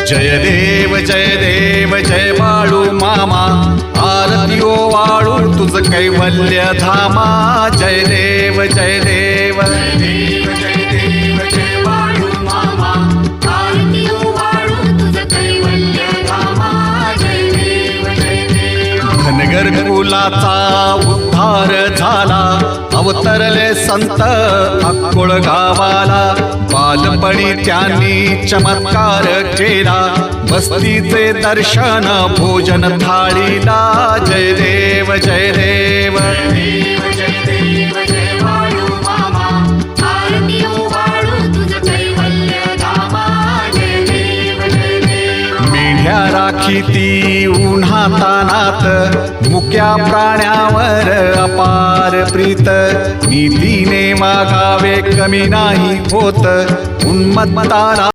जय देव जय बाळू मामा, आरती ओवाळू तुझ कैवल्य धामा. जय देव जय देव जय बाळू मामा, आरती ओवाळू तुझ कैवल्य धामा. जय देव जय देव. धनगर कुलाचा उद्धार झाला, अवतरले संत अक्कोळ गावाला. बालपणी त्यांनी चमत्कार केला, बस्तीचे दर्शन भोजन थाळीला. जय देव जय देव जय देव जय बाळू मामा, आरती ओवाळू तुझ कैवल्य धामा. जय देव जय देव. मेढ्या राखी ती उन्हातानात, मुक्या प्राण्यावर अपार प्रीत. नीतीने वागावे कमी नाही होत, उन्मत्ताला